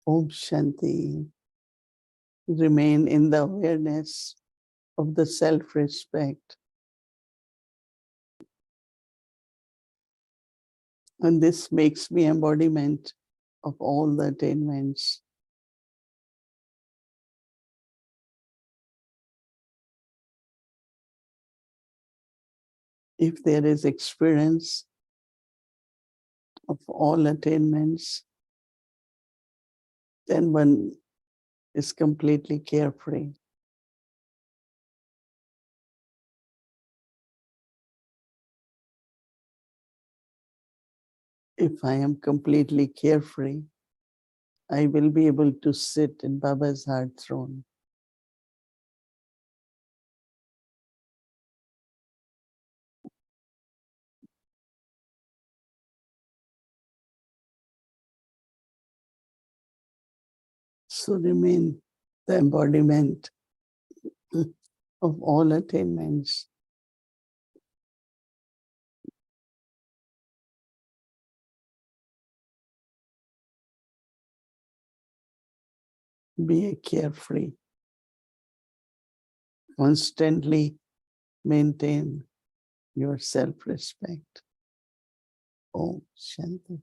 Om Shanti. Remain in the awareness of the self-respect. And this makes me embodiment of all the attainments. If there is experience of all attainments, then one is completely carefree. If I am completely carefree, I will be able to sit in Baba's heart throne. So remain the embodiment of all attainments. Be carefree. Constantly maintain your self-respect. Om Shanti.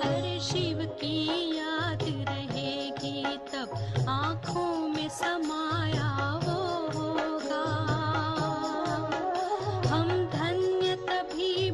अरे शिव की याद रहेगी तब आँखों में समाया वो होगा हम धन्य तभी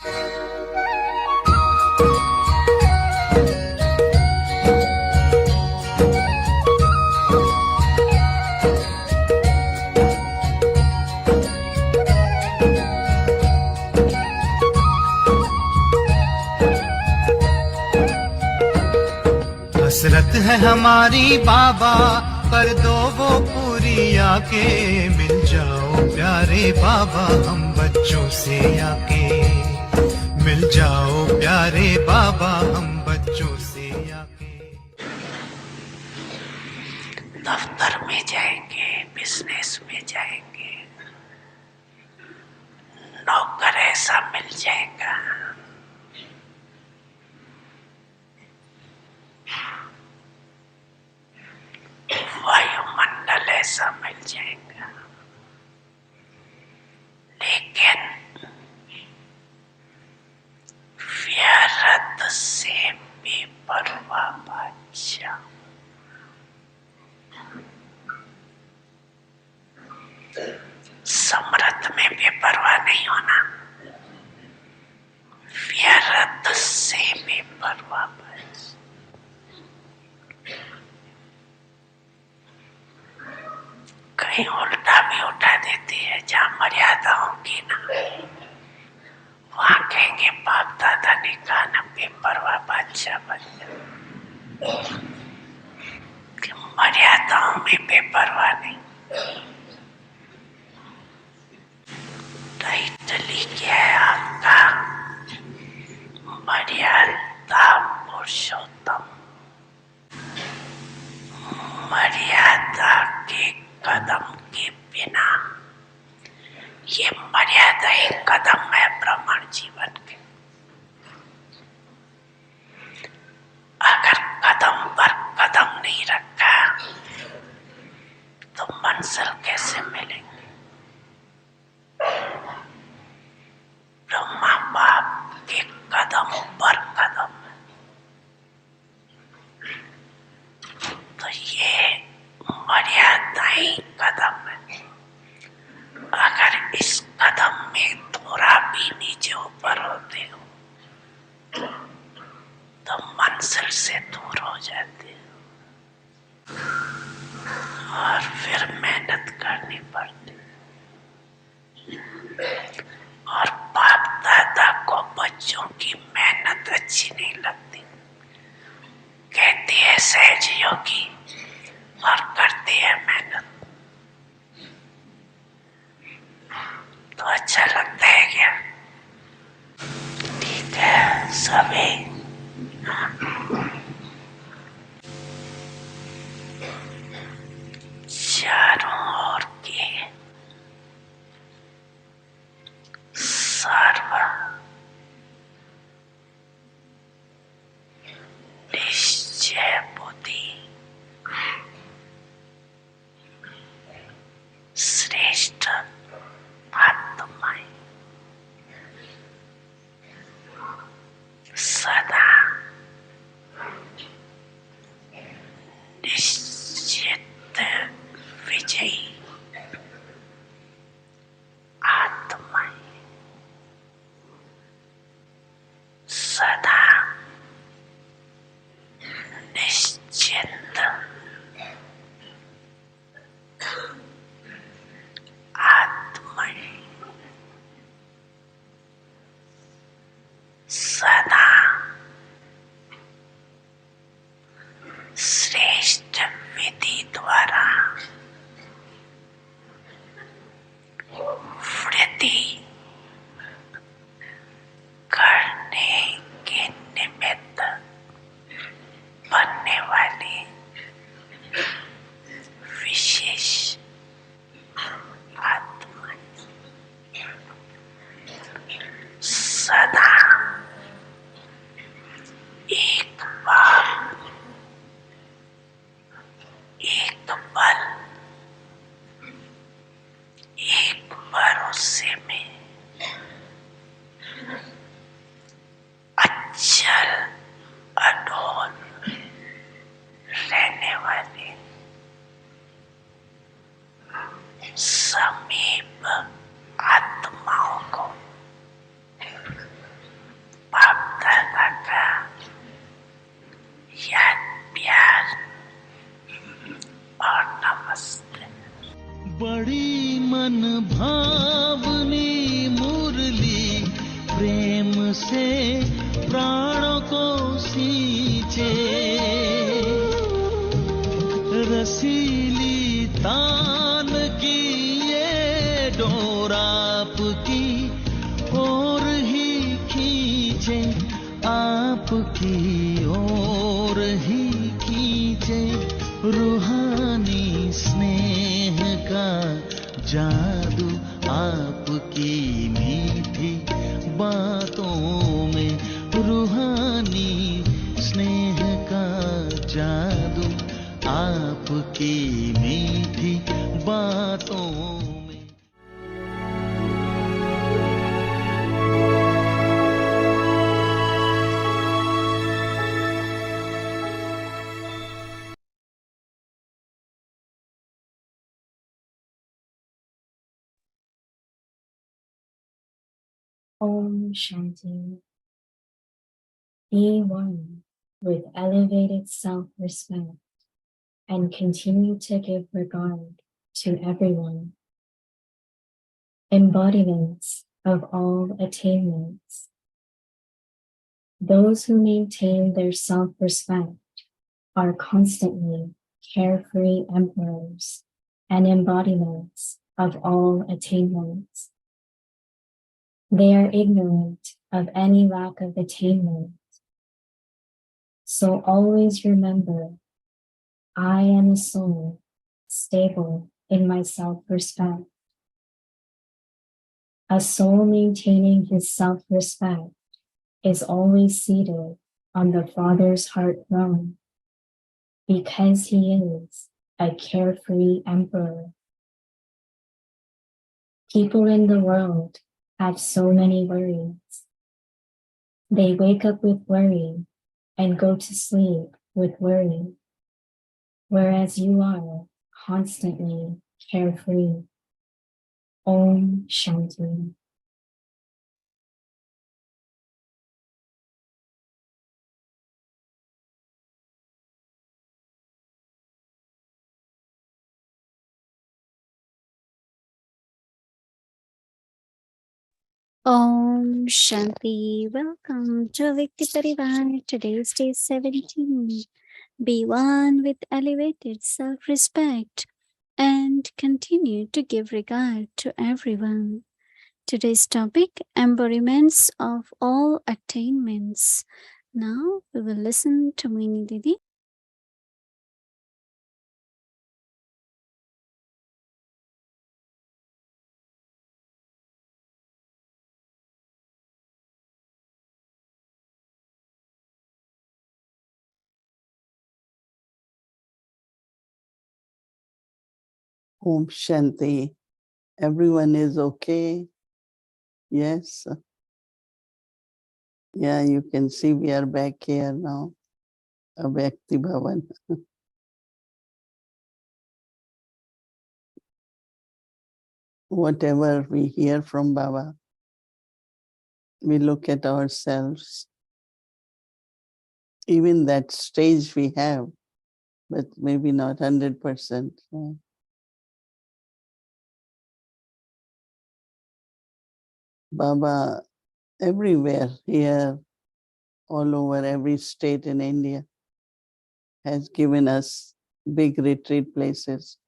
हसरत है हमारी बाबा, कर दो वो पूरी आके, मिल जाओ प्यारे बाबा हम बच्चों से आके, मिल जाओ प्यारे बाबा हम बच्चों से आके। दफ्तर में जाएंगे, बिजनेस में जाएंगे, नौकर ऐसा मिल जाएगा, वायुमंडल ऐसा मिल जाएगा, लेकिन व्यर्थ से बेपरवाह बादशाह, समृद्ध में बेपरवाह नहीं होना, व्यर्थ से बेपरवाह बादशाह। कहीं उल्टा भी उठा देती है, जहाँ मर्यादाओं की ना, वहां कहेंगे बाप दादा ने कहा ना बेपरवाह बादशाह बन जाओ, कि मर्यादाओं में बेपरवाह नहीं। टाइटली क्या है आपका? मर्यादा पुरुषोत्तम। मर्यादा के कदम के बिना, ये मर्यादा एक कदम है ब्राह्मण जीवन के। अगर कदम पर कदम नहीं रखा तो मंजिल कैसे मिलेंगे? ब्रह्मा बाप के कदम पर कदम है, तो ये मर्यादाएं कदम है। अगर इस कदम में थोड़ा भी नीचे ऊपर होते हो तो मंजिल से दूर हो जाते हो, और फिर मेहनत करनी पड़ती। और बाप दादा को बच्चों की मेहनत अच्छी नहीं लगती, कहती है सहज योगी, और करती है मेहनत, तो अच्छा लगता है क्या? ठीक है सभी, चारों ओर के सर्व निश्चय बुद्धि श्रेष्ठ आत्माएं सदा निश्चित विजयी आत्माएं सदा निश्चिंत आत्माएं सदा श्रेष्ठ विधि द्वारा वृद्धि करने के निमित्त बनने वाली विशेष आत्मा सदा एक बाप, एक बल, एक भरोसे में अचल अडोल रहने वाले समीप आत्माओं को रसीली तान की ये डोर आपकी और ही खींचे, आपकी ओर ही खींचे। रूहानी स्नेह का जादू आपकी मीठी बातों में, रूहानी स्नेह का जादू आपकी मीठी बातों में। Om Shanti. Be one with elevated self-respect and continue to give regard to everyone. Embodiments of all attainments. Those who maintain their self-respect are constantly carefree emperors and embodiments of all attainments. They are ignorant of any lack of attainment. So always remember, I am a soul stable in my self-respect. A soul maintaining his self-respect is always seated on the Father's heart throne because he is a carefree emperor. People in the world have so many worries. They wake up with worry and go to sleep with worry, whereas you are constantly carefree. Om Shanti. Om Shanti. Welcome to Vikti Parivar. Today's day 17. Be one with elevated self-respect and continue to give regard to everyone. Today's topic, embodiments of all attainments. Now we will listen to Mohini Didi. Om Shanti. Everyone is okay? Yes. Yeah, you can see we are back here now. Bhakti Bhavan. Whatever we hear from Baba, we look at ourselves. Even that stage we have, but maybe not 100%. Baba, everywhere, here, all over every state in India, has given us big retreat places.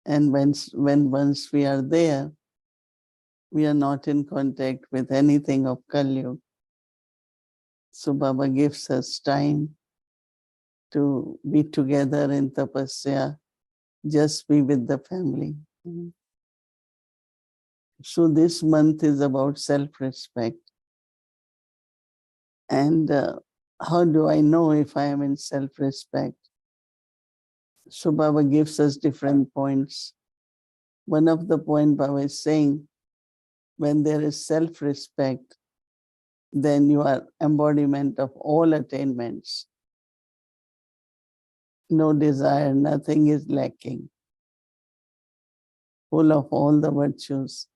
And when once we are there, we are not in contact with anything of Kali Yuga. So Baba gives us time to be together in tapasya, just be with the family. So this month is about self-respect. And how do I know if I am in self-respect? So Baba gives us different points. One of the point Baba is saying, when there is self-respect, then you are embodiment of all attainments. No desire, nothing is lacking. Full of all the virtues.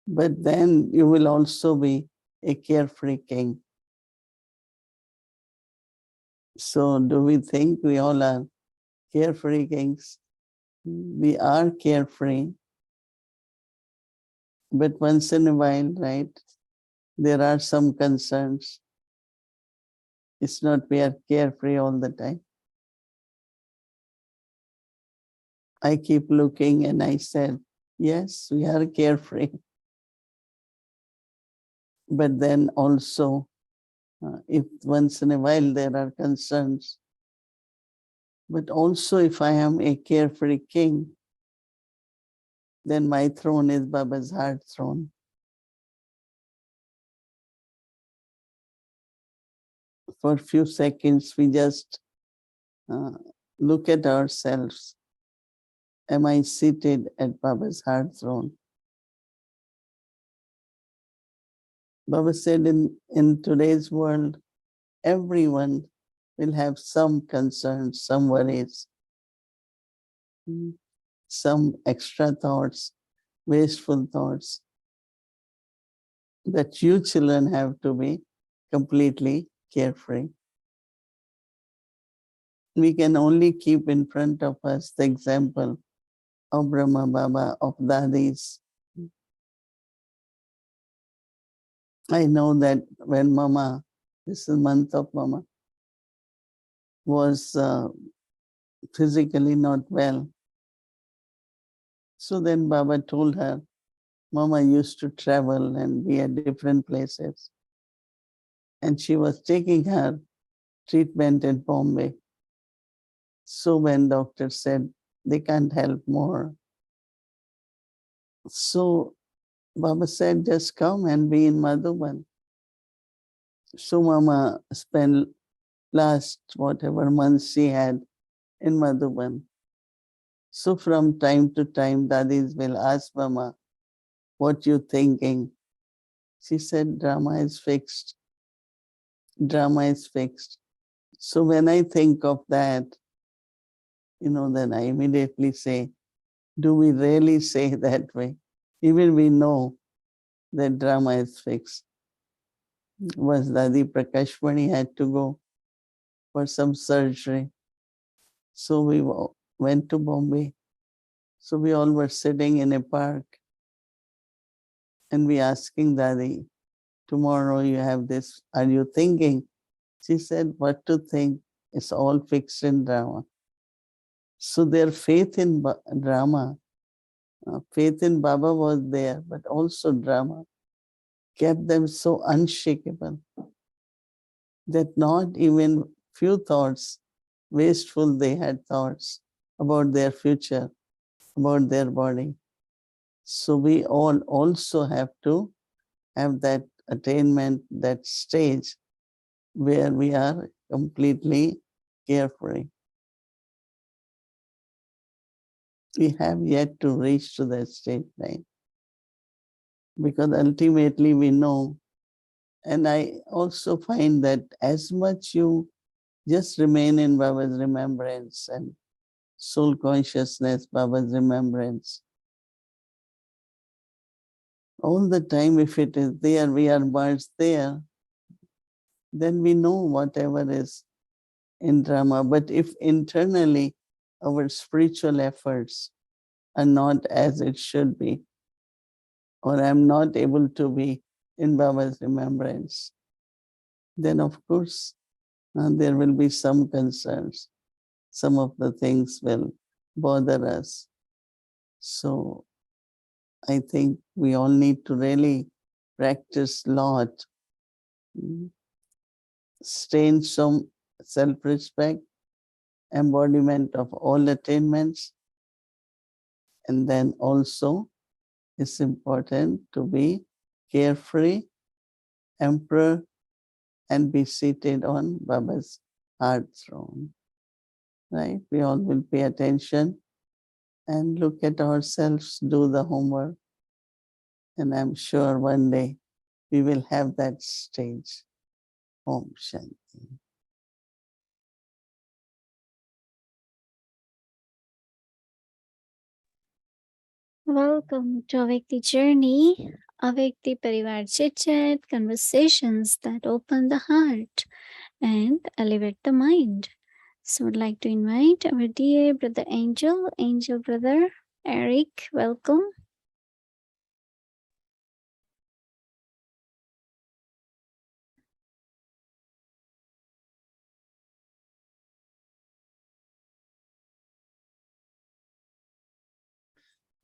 But then you will also be a carefree king. So do we think we all are carefree kings? We are carefree. But once in a while, right, there are some concerns. It's not we are carefree all the time. I keep looking and I said, yes, we are carefree. But then also, if once in a while there are concerns, but also if I am a carefree king, then my throne is Baba's heart throne. For a few seconds, we just look at ourselves. Am I seated at Baba's heart throne? Baba said in today's world, everyone will have some concerns, some worries, some extra thoughts, wasteful thoughts, that you children have to be completely carefree. We can only keep in front of us the example of Brahma Baba, of Dadis. I know that when Mama, this is month of Mama, was physically not well. So then Baba told her, Mama used to travel and be at different places. And she was taking her treatment in Bombay. So when doctor said they can't help more, so Baba said, just come and be in Madhuban. So Mama spent last whatever months she had in Madhuban. So from time to time, Dadis will ask Mama, what you thinking? She said, drama is fixed. Drama is fixed. So when I think of that, then I immediately say, do we really say that way? Even we know that drama is fixed. Was Dadi Prakashmani had to go for some surgery. So we went to Bombay. So we all were sitting in a park and we asking Dadi, tomorrow you have this, are you thinking? She said, what to think? It's all fixed in drama. So their faith in drama, faith in Baba was there, but also drama kept them so unshakable that not even few thoughts, wasteful they had thoughts about their future, about their body. So we all also have to have that attainment, that stage where we are completely carefree. We have yet to reach to that state, right? Because ultimately we know, and I also find that as much you just remain in Baba's remembrance and soul consciousness, Baba's remembrance, all the time, if it is there, we are merged there, then we know whatever is in drama. But if internally our spiritual efforts are not as it should be, or I'm not able to be in Baba's remembrance, then of course there will be some concerns. Some of the things will bother us. So I think we all need to really practice lot, stay in some self-respect, embodiment of all attainments, and then also it's important to be carefree, emperor, and be seated on Baba's heart throne. Right? We all will pay attention and look at ourselves, do the homework, and I'm sure one day we will have that stage. Om Shanti. Welcome to Awake the Journey, Awake the Parivar Chit Chat, conversations that open the heart and elevate the mind. So I'd like to invite our dear brother Angel brother Eric, welcome.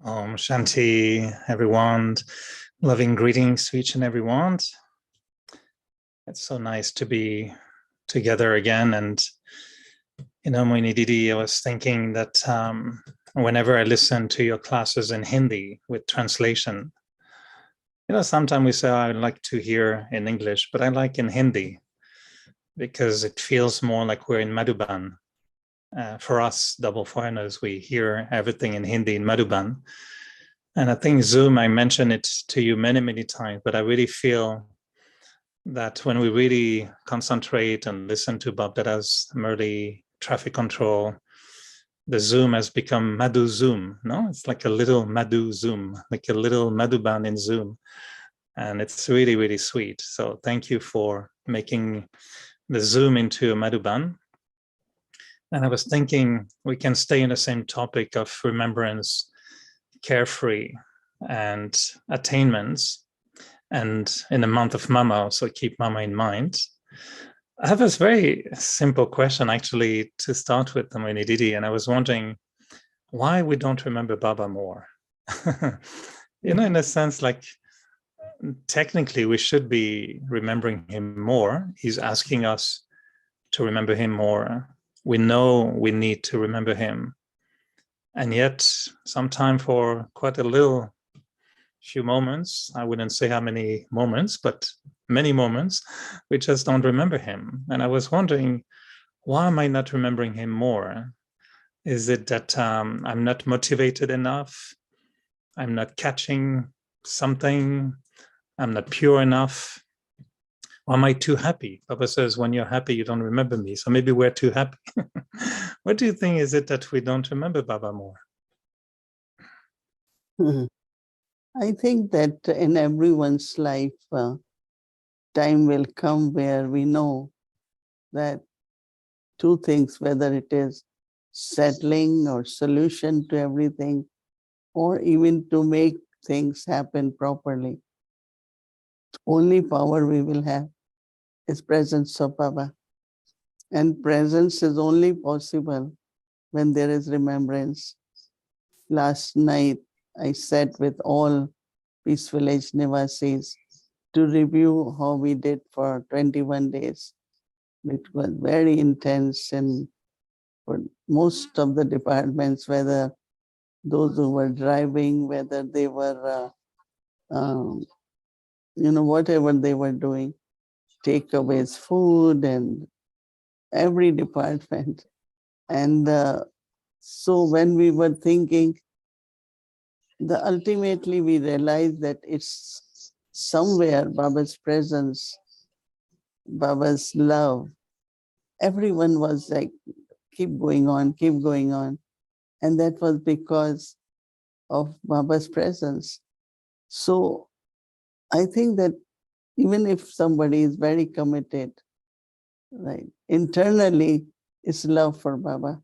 Shanti, everyone. Loving greetings to each and everyone. It's so nice to be together again. And, Mohini Didi, I was thinking that whenever I listen to your classes in Hindi with translation, sometimes we say, I like to hear in English, but I like in Hindi because it feels more like we're in Madhuban. For us, double foreigners, we hear everything in Hindi in Madhuban. And I think Zoom, I mentioned it to you many, many times, but I really feel that when we really concentrate and listen to Bapdada's Murli traffic control, the Zoom has become Madhu Zoom, no? It's like a little Madhu Zoom, like a little Madhuban in Zoom. And it's really, really sweet. So thank you for making the Zoom into a Madhuban. And I was thinking we can stay in the same topic of remembrance, carefree, and attainments. And in the month of Mama, so keep Mama in mind. I have this very simple question, actually, to start with, Mohini Didi, and I was wondering why we don't remember Baba more. In a sense, like, technically, we should be remembering him more. He's asking us to remember him more. We know we need to remember him. And yet, sometime for quite a little few moments, I wouldn't say how many moments, but many moments, we just don't remember him. And I was wondering, why am I not remembering him more? Is it that I'm not motivated enough? I'm not catching something? I'm not pure enough? Or am I too happy? Papa says, when you're happy, you don't remember me. So maybe we're too happy. What do you think is it that we don't remember Baba more? I think that in everyone's life, time will come where we know that two things, whether it is settling or solution to everything, or even to make things happen properly, only power we will have is presence of Baba. And presence is only possible when there is remembrance. Last night, I sat with all Peace Village Nivasis to review how we did for 21 days. It was very intense, and for most of the departments, whether those who were driving, whether they were, whatever they were doing, takeaways, food, and every department. And so when we were thinking, ultimately we realized that it's somewhere Baba's presence, Baba's love. Everyone was like, keep going on, keep going on. And that was because of Baba's presence. So I think that even if somebody is very committed, right, internally it's love for Baba.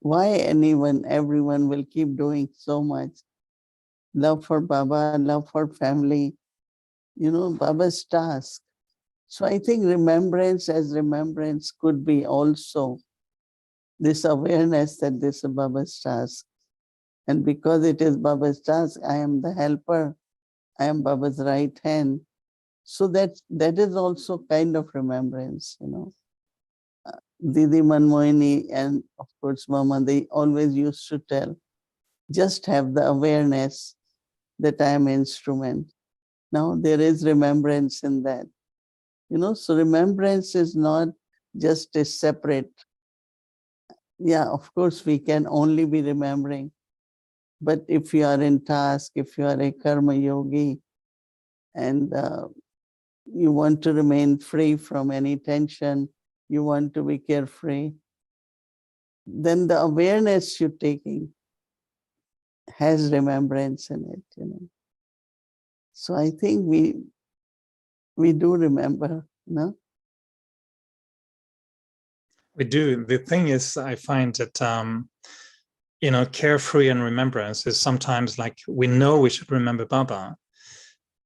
Why everyone will keep doing so much? Love for Baba, love for family, Baba's task. So I think remembrance could be also this awareness that this is Baba's task. And because it is Baba's task, I am the helper, I am Baba's right hand. So that is also kind of remembrance, Didi Manmohini and of course Mama, they always used to tell, just have the awareness that I am instrument. Now there is remembrance in that. So remembrance is not just a separate, of course we can only be remembering. But if you are in task, if you are a karma yogi, and you want to remain free from any tension, you want to be carefree, then the awareness you're taking has remembrance in it, So I think we do remember, no? We do. The thing is, I find that, carefree and remembrance is sometimes like we know we should remember Baba,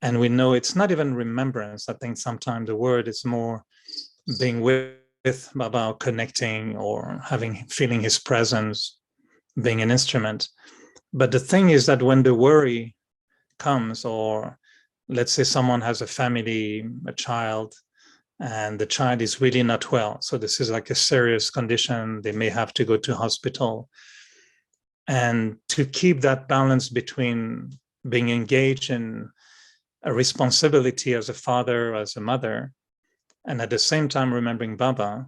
and we know it's not even remembrance. I think sometimes the word is more being with Baba, or connecting, or feeling his presence, being an instrument. But the thing is that when the worry comes, or let's say someone has a family, a child, and the child is really not well, so this is like a serious condition, they may have to go to hospital, and to keep that balance between being engaged in a responsibility as a father, as a mother, and at the same time remembering Baba,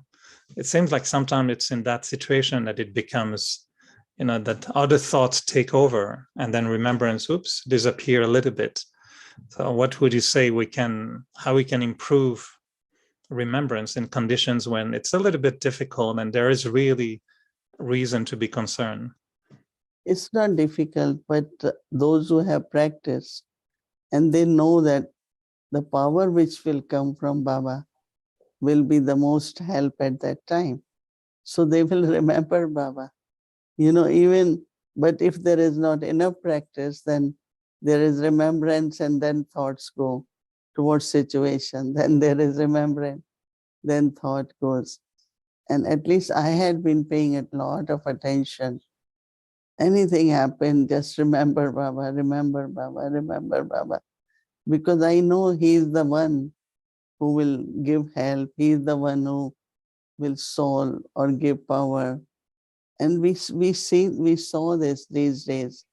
it seems like sometimes it's in that situation that it becomes, that other thoughts take over, and then remembrance, disappear a little bit. So what would you say how we can improve remembrance in conditions when it's a little bit difficult and there is really reason to be concerned? It's not difficult, but those who have practiced and they know that the power which will come from Baba will be the most help at that time. So they will remember Baba. But if there is not enough practice, then there is remembrance and then thoughts go towards situation. Then there is remembrance, then thought goes. And at least I had been paying a lot of attention. Anything happened, just remember Baba, remember Baba, remember Baba. Because I know he is the one who will give help. He is the one who will solve or give power. And we saw this these days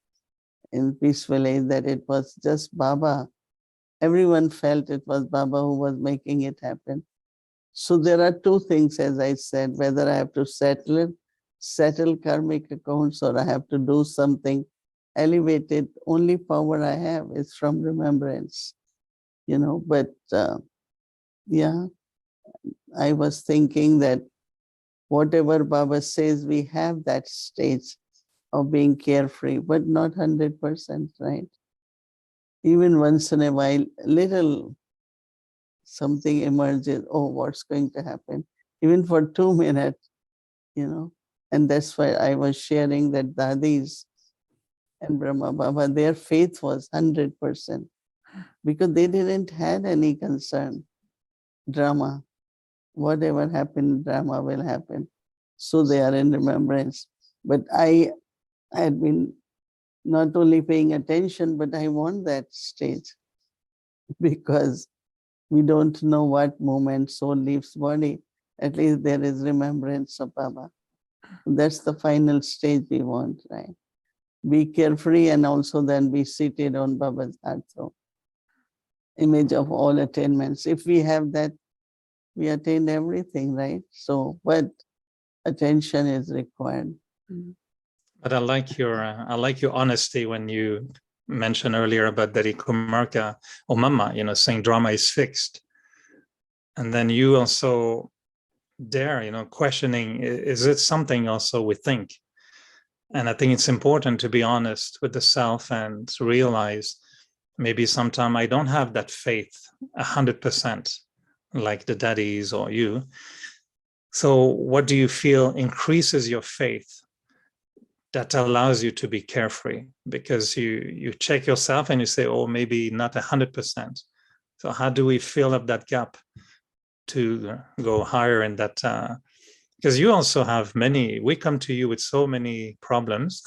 in Peaceful Age, that it was just Baba. Everyone felt it was Baba who was making it happen. So there are two things, as I said, whether I have to settle karmic accounts, or I have to do something elevated. Only power I have is from remembrance, but yeah, I was thinking that whatever Baba says, we have that stage of being carefree, but not 100%, right? Even once in a while, little something emerges, oh, what's going to happen? Even for 2 minutes, and that's why I was sharing that Dadis and Brahma Baba, their faith was 100%, because they didn't have any concern. Drama, whatever happened, drama will happen. So they are in remembrance. But I had been not only paying attention, but I want that stage, because we don't know what moment soul leaves body. At least there is remembrance of Baba. That's the final stage we want, right? Be carefree and also then be seated on Baba's heart throne. Image of all attainments. If we have that, we attained everything, right? So, but attention is required. But I like your honesty when you mentioned earlier about Dari Kumarka or Mama, saying drama is fixed. And then you also dare, questioning, is it something also we think? And I think it's important to be honest with the self and to realize maybe sometime I don't have that faith 100% like the daddies or you. So what do you feel increases your faith that allows you to be carefree? Because you check yourself and you say, oh, maybe not 100%. So how do we fill up that gap to go higher in that? Because you also have we come to you with so many problems,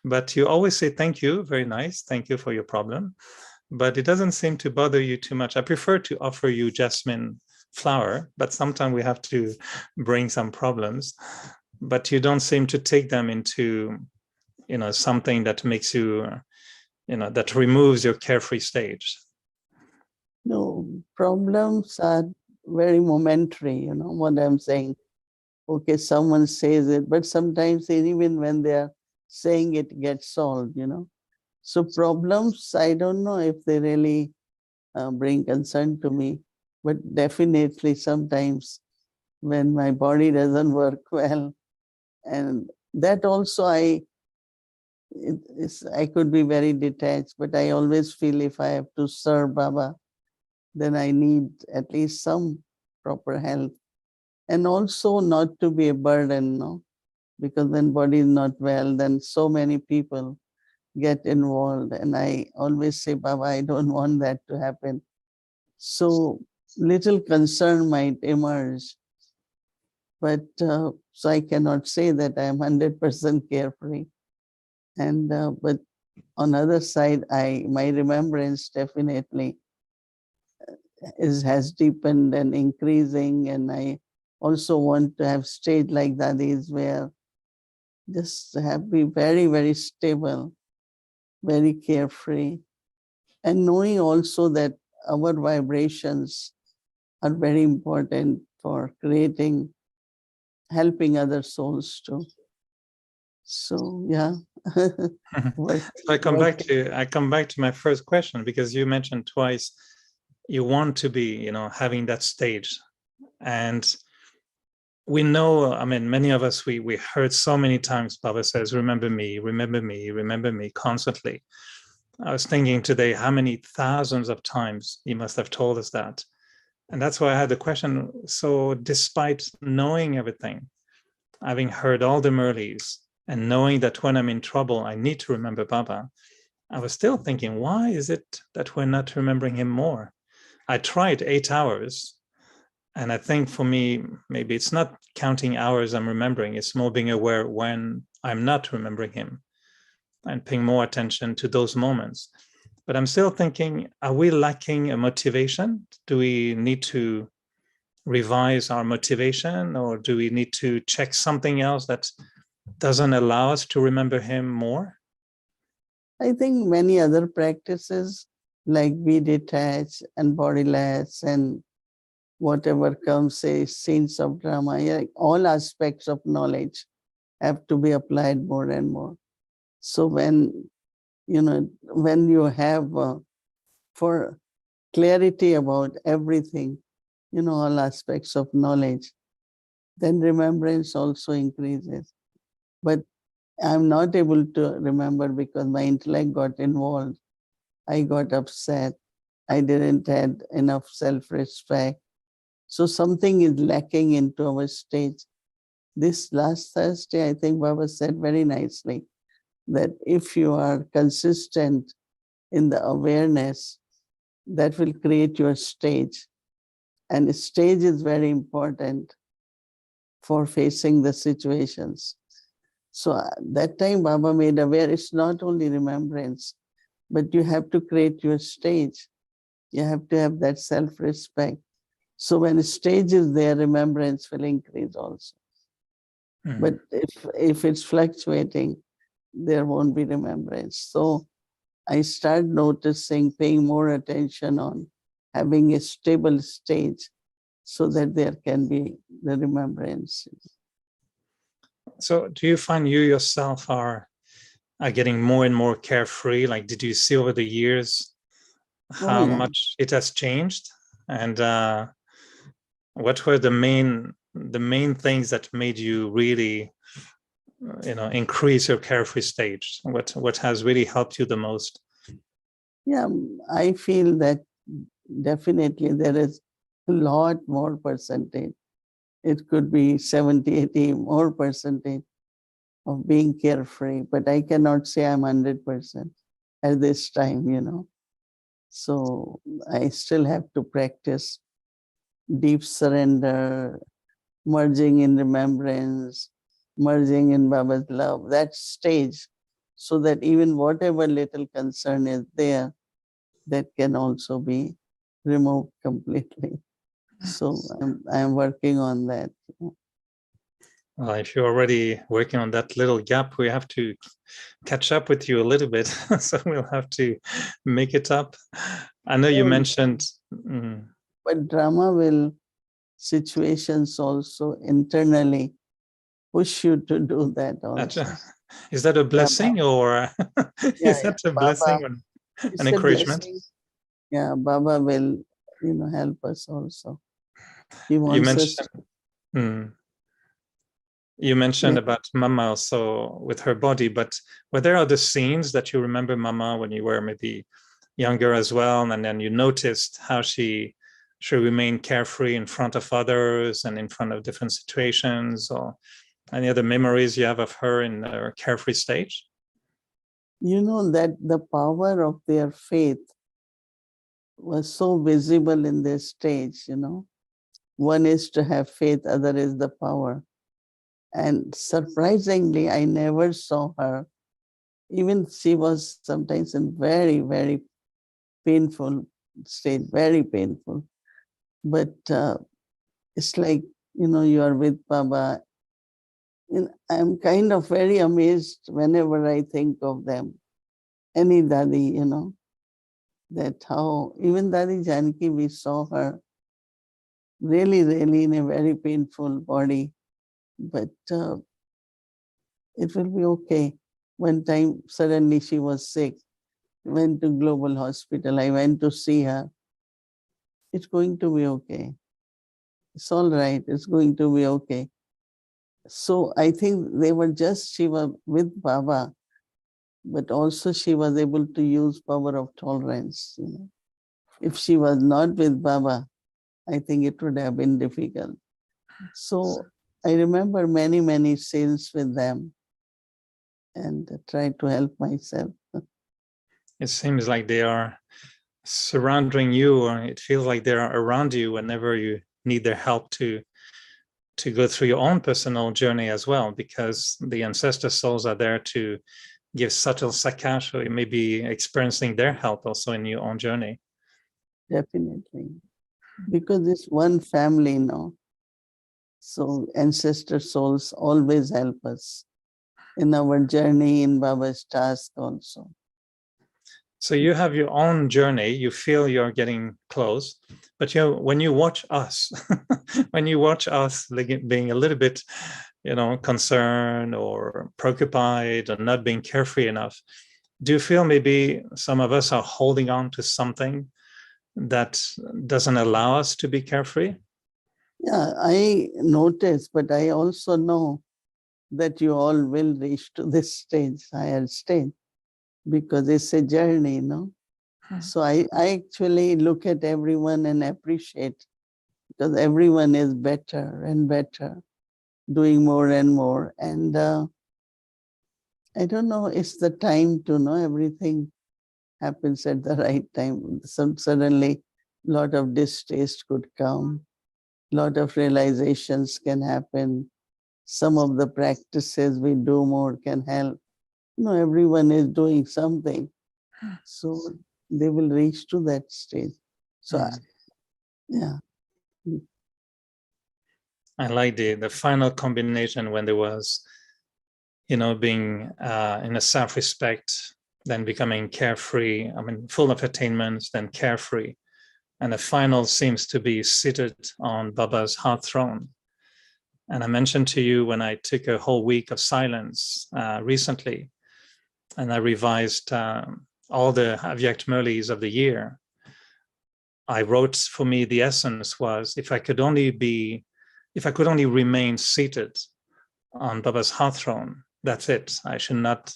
but you always say, thank you, very nice, thank you for your problem. But it doesn't seem to bother you too much. I prefer to offer you jasmine flower, but sometimes we have to bring some problems. But you don't seem to take them into, something that makes you, that removes your carefree stage. No, problems are very momentary, what I'm saying. Okay, someone says it, but sometimes even when they are saying it gets solved, So problems, I don't know if they really bring concern to me, but definitely sometimes when my body doesn't work well, and that also I could be very detached, but I always feel if I have to serve Baba, then I need at least some proper health. And also not to be a burden, no? Because when body is not well, then so many people get involved. And I always say, Baba, I don't want that to happen. So little concern might emerge. But so I cannot say that I am 100% carefree. And but on the other side, my remembrance definitely has deepened and increasing, and I also want to have state like that is where just have be very, very stable, very carefree, and knowing also that our vibrations are very important for creating, helping other souls too. So yeah. So I come back to my first question, because you mentioned twice you want to be, having that stage. And we know, I mean, many of us, we heard so many times Baba says, remember me, remember me, remember me, constantly. I was thinking today how many thousands of times he must have told us that. And that's why I had the question. So despite knowing everything, having heard all the Murlis, and knowing that when I'm in trouble, I need to remember Baba, I was still thinking, why is it that we're not remembering him more? I tried 8 hours. And I think for me, maybe it's not counting hours I'm remembering, it's more being aware when I'm not remembering him and paying more attention to those moments. But I'm still thinking, are we lacking a motivation? Do we need to revise our motivation, or do we need to check something else that doesn't allow us to remember him more? I think many other practices like be detached and bodiless and whatever comes, say, scenes of drama, like all aspects of knowledge have to be applied more and more. So when you have for clarity about everything, all aspects of knowledge, then remembrance also increases. But I'm not able to remember because my intellect got involved. I got upset. I didn't have enough self-respect. So something is lacking into our stage. This last Thursday, I think Baba said very nicely that if you are consistent in the awareness, that will create your stage. And the stage is very important for facing the situations. So that time Baba made aware it's not only remembrance, but you have to create your stage. You have to have that self-respect. So when a stage is there, remembrance will increase also. But if it's fluctuating, there won't be remembrance. So I start noticing, paying more attention on having a stable stage so that there can be the remembrance. So do you find you yourself are getting more and more carefree? Like, did you see over the years how much it has changed? And what were the main things that made you really increase your carefree stage? What has really helped you the most? Yeah, I feel that definitely there is a lot more percentage. It could be 70, 80 more percentage of being carefree, but I cannot say I'm 100% at this time. So I still have to practice deep surrender, merging in remembrance, merging in Baba's love, that stage, so that even whatever little concern is there, that can also be removed completely. So I'm working on that. Well, if you're already working on that little gap, we have to catch up with you a little bit. So we'll have to make it up. I know you mentioned. But drama will, situations also internally push you to do that also. Is that a blessing, or is that a blessing Baba, or it's an a encouragement? blessing. Yeah, Baba will, help us also. He You wants us. mentioned. You mentioned about Mama also with her body, but were there other scenes that you remember Mama when you were maybe younger as well, and then you noticed how she remained carefree in front of others and in front of different situations, or any other memories you have of her in her carefree stage? You know that the power of their faith was so visible in their stage. One is to have faith, other is the power. And surprisingly, I never saw her Even she was sometimes in very, very painful state, very painful. But it's like, you are with Baba. And I'm kind of very amazed whenever I think of them. Any Dadi, that how, even Dadi Janki, we saw her really, really in a very painful body. But it will be okay. One time, suddenly she was sick, went to Global Hospital. I went to see her. It's going to be okay. It's all right. It's going to be okay. So I think she was with Baba, but also she was able to use power of tolerance. If she was not with Baba, I think it would have been difficult. So I remember many, many scenes with them and tried to help myself. It seems like they are surrounding you, or it feels like they are around you whenever you need their help to go through your own personal journey as well, because the ancestor souls are there to give subtle sakash, or you may be experiencing their help also in your own journey. Definitely. Because it's one family now. So ancestor souls always help us in our journey, in Baba's task also. So you have your own journey, you feel you're getting close, but when you watch us, when you watch us being a little bit, concerned or preoccupied or not being carefree enough, do you feel maybe some of us are holding on to something that doesn't allow us to be carefree? Yeah, I notice, but I also know that you all will reach to this stage, higher stage, because it's a journey, So I actually look at everyone and appreciate, because everyone is better and better, doing more and more. And I don't know, it's the time to know everything happens at the right time. Suddenly, a lot of distaste could come, a lot of realizations can happen. Some of the practices we do more can help. Everyone is doing something. So they will reach to that stage. So, yeah. I like the final combination when there was, being in a self-respect, then becoming carefree, full of attainments, then carefree. And the final seems to be seated on Baba's heart throne. And I mentioned to you when I took a whole week of silence recently, and I revised all the Avyakt Murlis of the year. I wrote, for me, the essence was, if I could only remain seated on Baba's heart throne, that's it. I should not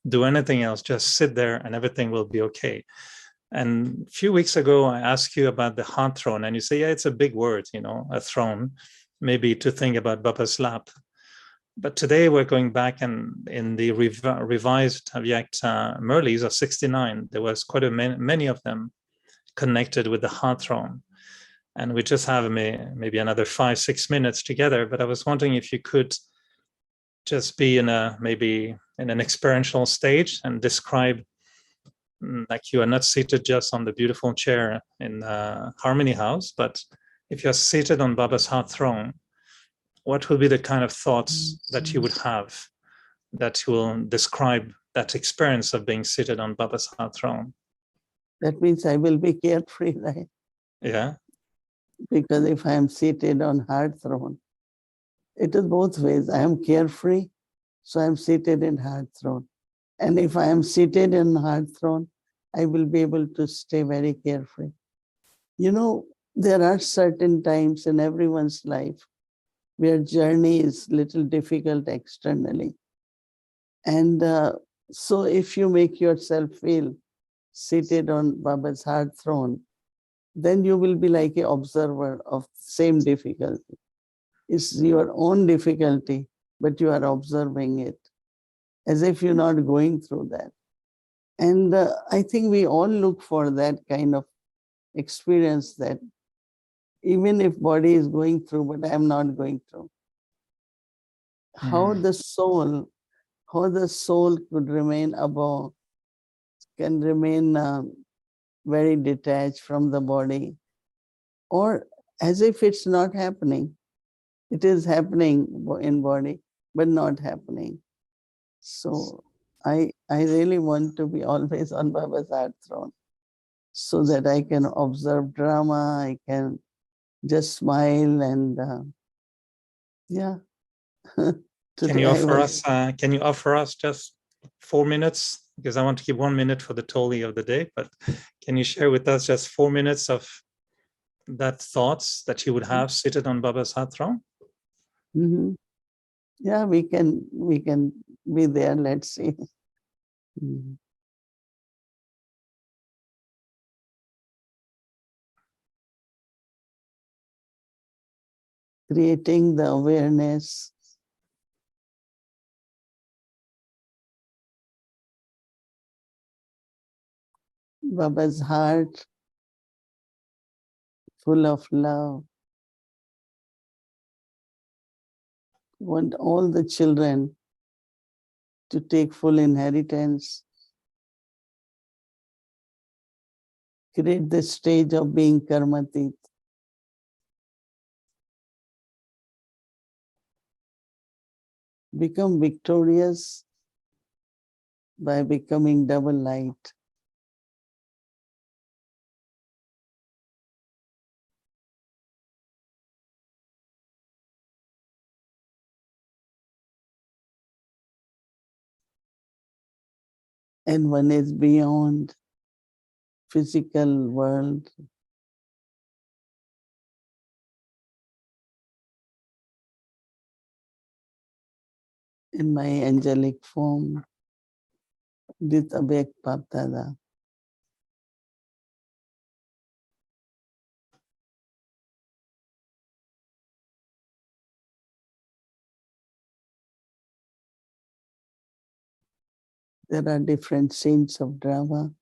do anything else, just sit there and everything will be okay. And a few weeks ago, I asked you about the heart throne, and you say, yeah, it's a big word, a throne, maybe to think about Baba's lap. But today we're going back, and in the revised Avyakt Murlis of 69, there was quite many of them connected with the heart throne. And we just have maybe another 5-6 minutes together, but I was wondering if you could just be maybe in an experiential stage and describe, like, you are not seated just on the beautiful chair in Harmony House, but if you're seated on Baba's heart throne, what will be the kind of thoughts that you would have that will describe that experience of being seated on Baba's heart throne? That means I will be carefree, right? Yeah. Because if I am seated on heart throne, it is both ways. I am carefree, so I am seated in heart throne. And if I am seated in heart throne, I will be able to stay very carefree. There are certain times in everyone's life where journey is little difficult externally. And so if you make yourself feel seated on Baba's heart throne, then you will be like an observer of same difficulty. It's your own difficulty, but you are observing it as if you're not going through that. And I think we all look for that kind of experience, that even if body is going through, but I'm not going through. How the soul, how the soul could remain above, can remain very detached from the body, or as if it's not happening. It is happening in body, but not happening. So I really want to be always on Baba's heart throne, so that I can observe drama, I can just smile and yeah. Can you offer us just 4 minutes? Because I want to keep 1 minute for the Toli of the day, but can you share with us just 4 minutes of that thoughts that you would have seated on Baba's heart throne? Mm-hmm. Yeah, we can be there. Let's see. Mm-hmm. Creating the awareness. Baba's heart full of love. Want all the children to take full inheritance. Create the stage of being karmatit. Become victorious by becoming double light. And one is beyond physical world. In my angelic form, Ditabek Paptada. There are different scenes of drama,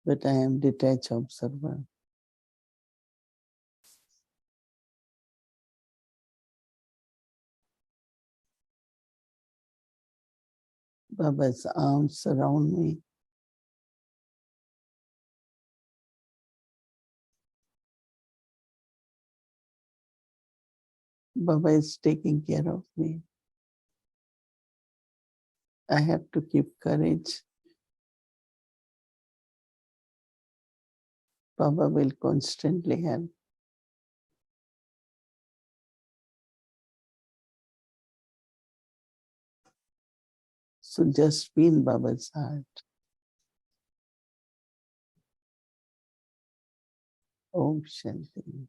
but I am detached observer. Baba's arms surround me. Baba is taking care of me. I have to keep courage. Baba will constantly help. So just be in Baba's heart. Om Shanti.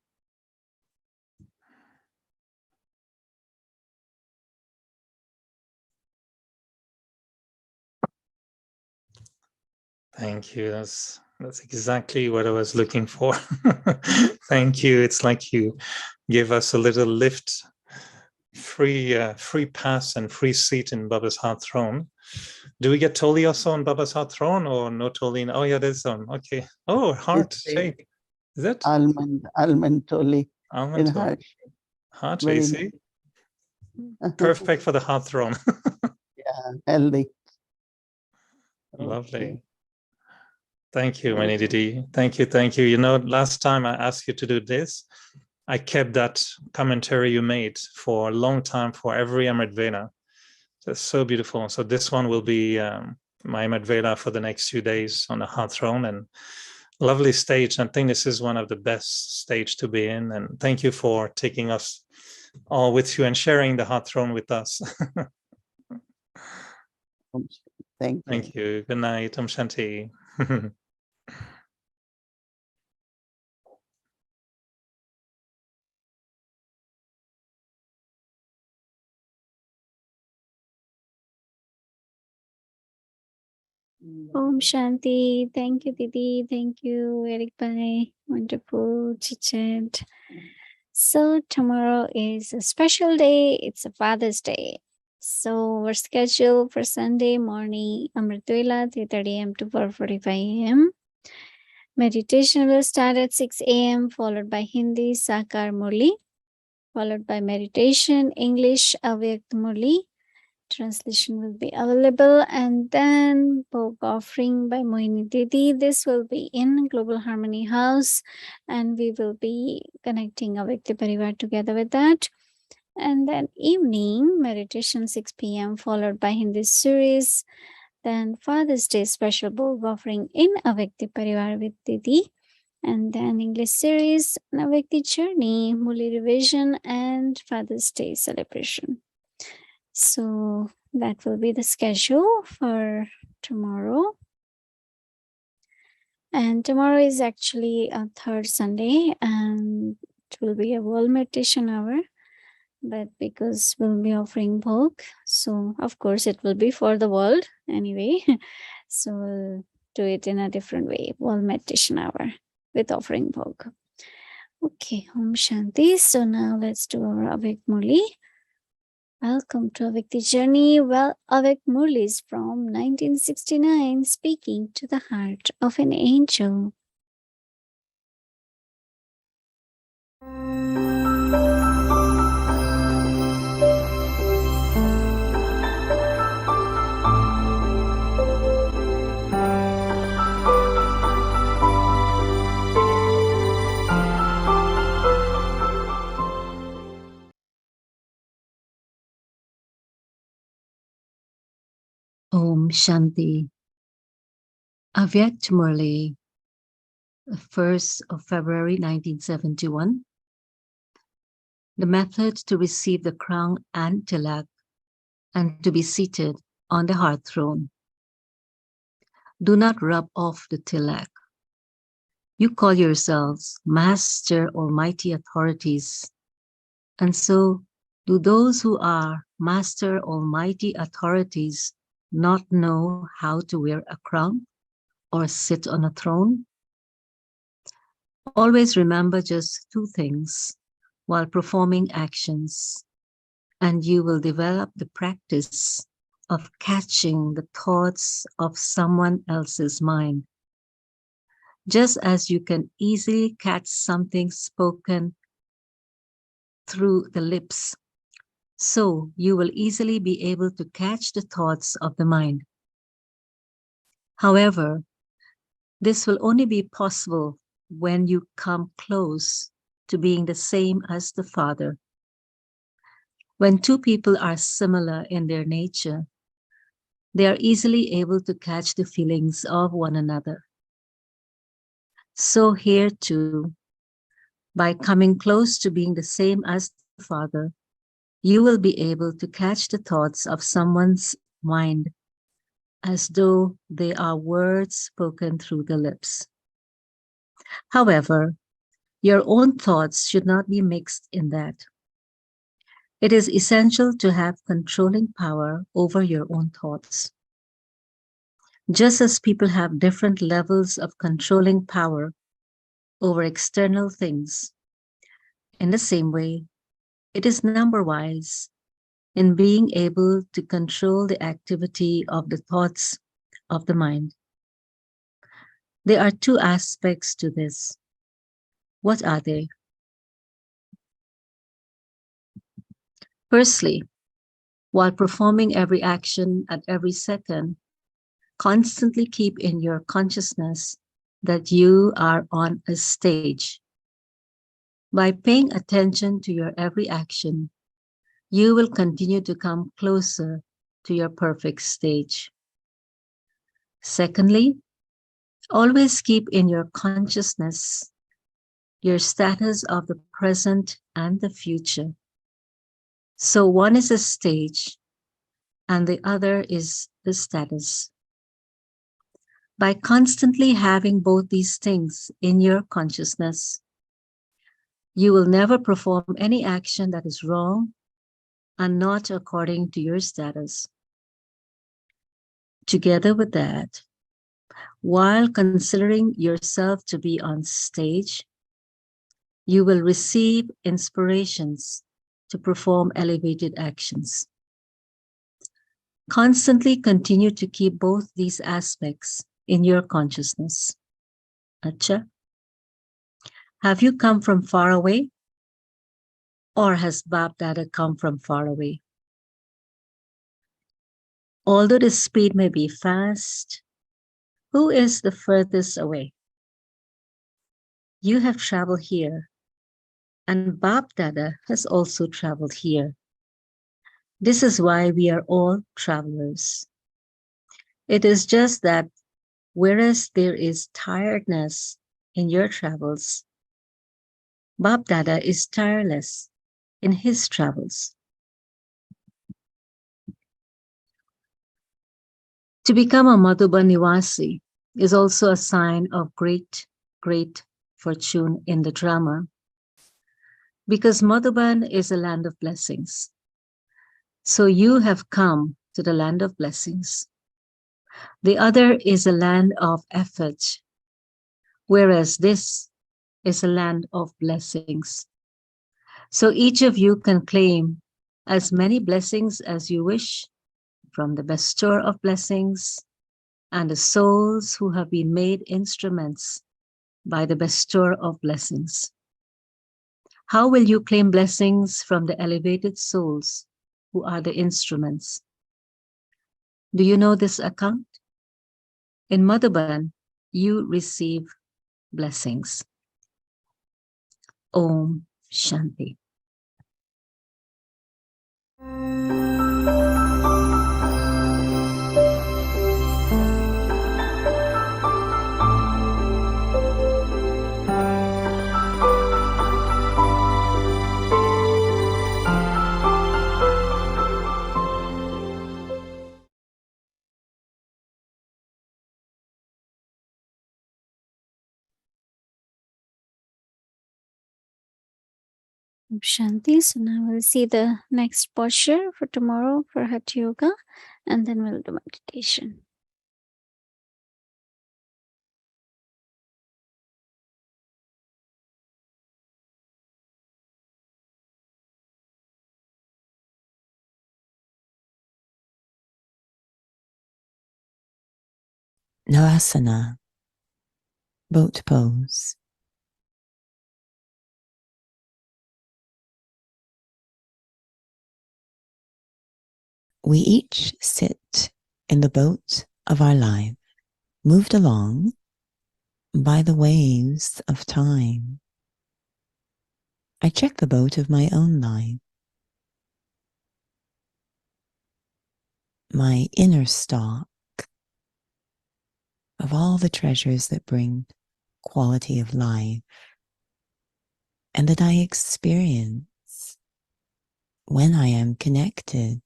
Thank you. That's exactly what I was looking for. Thank you. It's like you give us a little lift, free pass and free seat in Baba's heart throne. Do we get Toli also on Baba's heart throne or no Toli? Oh yeah, there's one. Okay. Oh, heart shape. Is it? Almond Toli in Almond heart. Heart, Very you see? Perfect for the heart throne. Yeah, healthy. Lovely. Okay. Thank you, Mohini Didi. Thank you, thank you. You know, last time I asked you to do this, I kept that commentary you made for a long time for every Amrit Vela. That's so beautiful. So this one will be my Amrit Vela for the next few days on the heart throne, and lovely stage. I think this is one of the best stage to be in. And thank you for taking us all with you and sharing the heart throne with us. Thank you. Thank you. Good night. Om Shanti. Om Shanti. Thank you, Didi. Thank you, Eric Bhai. Wonderful chit-chat. So tomorrow is a special day. It's a Father's Day. So we're scheduled for Sunday morning, Amrit Vela, 3:30 a.m. to 4:45 a.m. Meditation will start at 6 a.m. followed by Hindi Sakar Murli. followed by meditation, English, Avyakt Murli. Translation will be available, and then book offering by Mohini Didi. This will be in Global Harmony House, and we will be connecting Avyakti Parivar together with that. And then evening meditation 6 p.m. followed by Hindi series. Then Father's Day special book offering in Avyakti Parivar with Didi. And then English series, Avyakti Journey, Muli revision, and Father's Day celebration. So that will be the schedule for tomorrow. And tomorrow is actually a third Sunday, and it will be a World Meditation Hour. But because we'll be offering book, so of course it will be for the world anyway. So we'll do it in a different way, World Meditation Hour with offering book. Okay, Om Shanti. So now let's do our Avyakt Murli. Welcome to Avyakti Journey. Well, Avyakt Murli is from 1969, speaking to the heart of an angel. Om Shanti. Avyakt Murli, the 1st of February 1971. The method to receive the crown and tilak and to be seated on the heart throne. Do not rub off the tilak. You call yourselves Master Almighty Authorities, and so do those who are Master Almighty Authorities not know how to wear a crown or sit on a throne? Always remember just two things while performing actions, and you will develop the practice of catching the thoughts of someone else's mind. Just as you can easily catch something spoken through the lips, so you will easily be able to catch the thoughts of the mind. However, this will only be possible when you come close to being the same as the Father. When two people are similar in their nature, they are easily able to catch the feelings of one another. So here too, by coming close to being the same as the Father, you will be able to catch the thoughts of someone's mind as though they are words spoken through the lips. However, your own thoughts should not be mixed in that. It is essential to have controlling power over your own thoughts. Just as people have different levels of controlling power over external things, in the same way, it is number-wise in being able to control the activity of the thoughts of the mind. There are two aspects to this. What are they? Firstly, while performing every action at every second, constantly keep in your consciousness that you are on a stage. By paying attention to your every action, you will continue to come closer to your perfect stage. Secondly, always keep in your consciousness your status of the present and the future. So one is a stage and the other is the status. By constantly having both these things in your consciousness, you will never perform any action that is wrong and not according to your status. Together with that, while considering yourself to be on stage, you will receive inspirations to perform elevated actions. Constantly continue to keep both these aspects in your consciousness. Acha. Have you come from far away? Or has Bap Dada come from far away? Although the speed may be fast, who is the furthest away? You have traveled here, and Bap Dada has also traveled here. This is why we are all travelers. It is just that whereas there is tiredness in your travels, Bap Dada is tireless in his travels. To become a Madhuban Nivasi is also a sign of great fortune in the drama, because Madhuban is a land of blessings. So you have come to the land of blessings. The other is a land of effort, whereas this is a land of blessings. So each of you can claim as many blessings as you wish from the bestower of blessings and the souls who have been made instruments by the bestower of blessings. How will you claim blessings from the elevated souls who are the instruments? Do you know this account? In Madhuban, you receive blessings. Om Shanti. Shanti. So now we'll see the next posture for tomorrow for Hatha Yoga, and then we'll do meditation. Navasana, boat pose. We each sit in the boat of our life, moved along by the waves of time. I check the boat of my own life, my inner stock of all the treasures that bring quality of life and that I experience when I am connected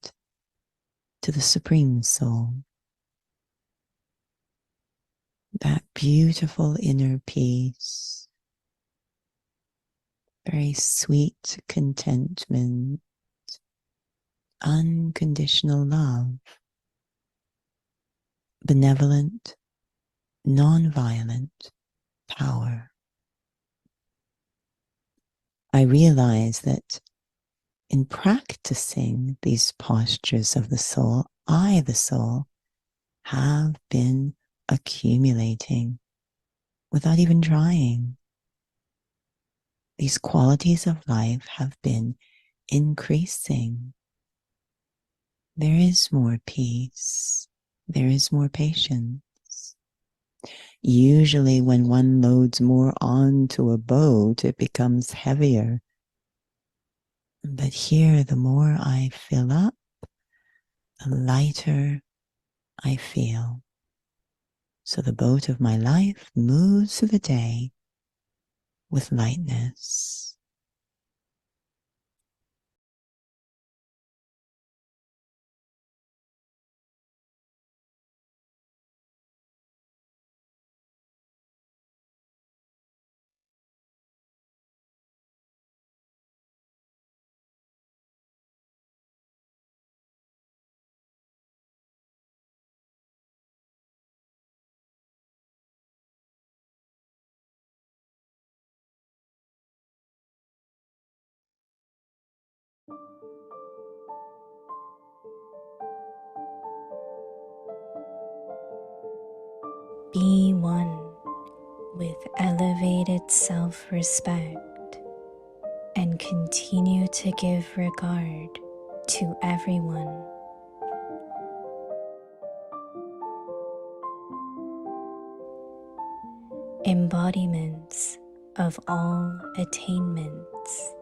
to the Supreme Soul. That beautiful inner peace, very sweet contentment, unconditional love, benevolent, non-violent power. I realize that in practicing these postures of the soul, I, the soul, have been accumulating without even trying. These qualities of life have been increasing. There is more peace. There is more patience. Usually when one loads more onto a boat, it becomes heavier. But here, the more I fill up, the lighter I feel. So the boat of my life moves through the day with lightness. Be one with elevated self-respect and and continue to give regard to everyone. Embodiments of all attainments.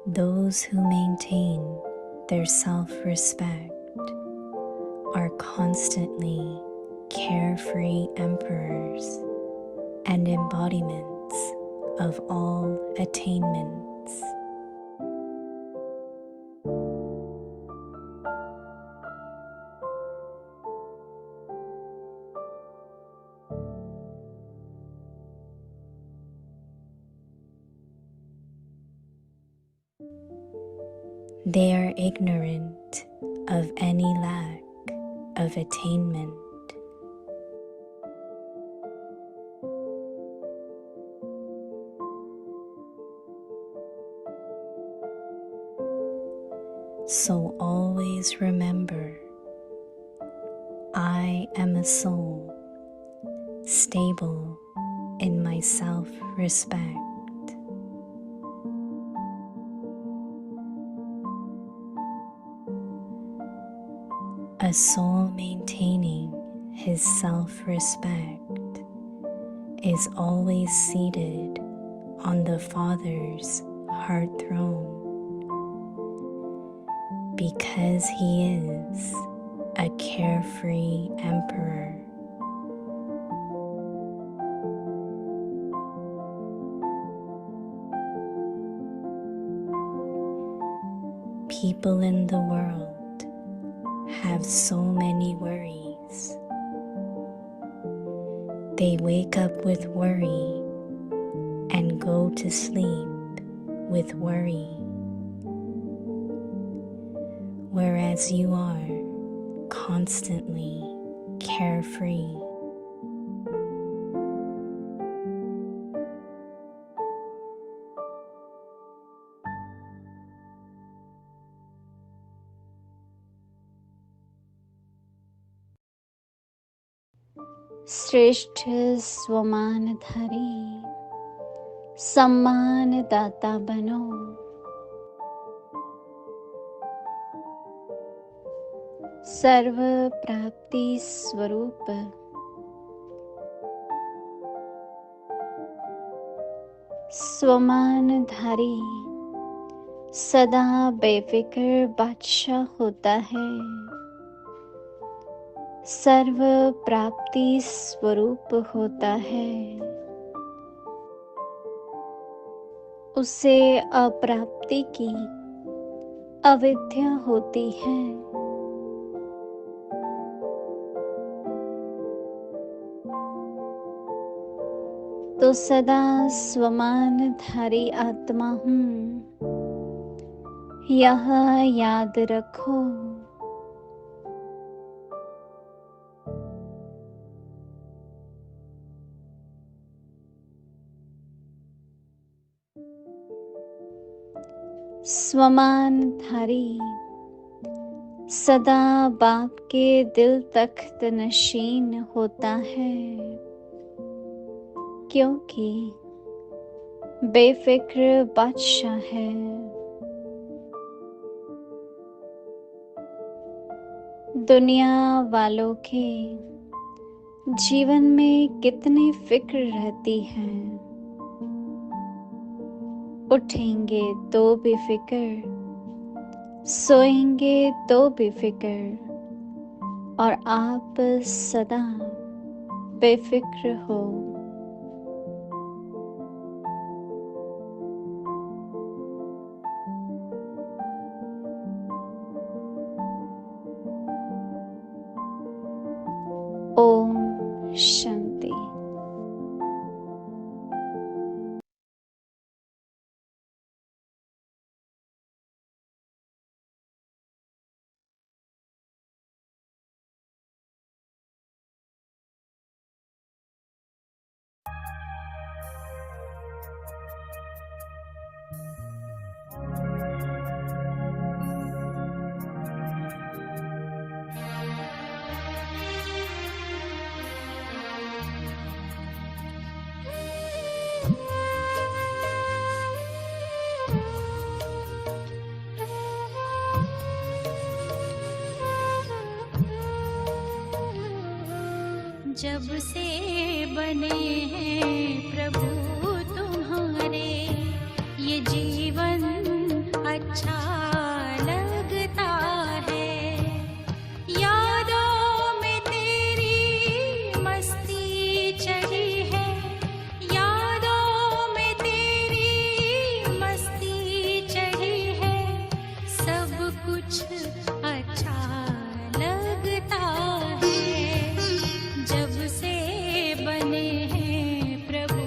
Those who maintain their self-respect are constantly carefree emperors and embodiments of all attainments. They are ignorant of any lack of attainment. So always remember, I am a soul, stable in my self-respect. A soul maintaining his self-respect is always seated on the Father's heart throne, because he is a carefree emperor. People in the world have so many worries. They wake up with worry and go to sleep with worry, whereas you are constantly carefree. श्रेष्ठ स्वमानधारी सम्मान दाता बनो। सर्व प्राप्ति स्वरूप स्वमानधारी सदा बेफिक्र बादशाह होता है। सर्व प्राप्ति स्वरूप होता है। उसे अप्राप्ति की अविद्या होती है। तो सदा स्वमानधारी आत्मा हूँ, यह याद रखो। स्वमानधारी सदा बाप के दिल तख्त नशीन होता है, क्योंकि बेफिक्र बादशाह है। दुनिया वालों के जीवन में कितनी फिक्र रहती है। उठेंगे तो भी फिक्र, सोएंगे तो भी फिक्र, और आप सदा बेफिक्र हो। ओम शांति। जब से बने हैं प्रभु तुम्हारे, ये जीवन अच्छा लगता है। यादों में तेरी मस्ती चढ़ी है, यादों में तेरी मस्ती चढ़ी है, सब कुछ अच्छा लगता है। जब से बने हैं प्रभु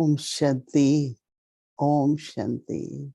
Om Shanti. Om Shanti.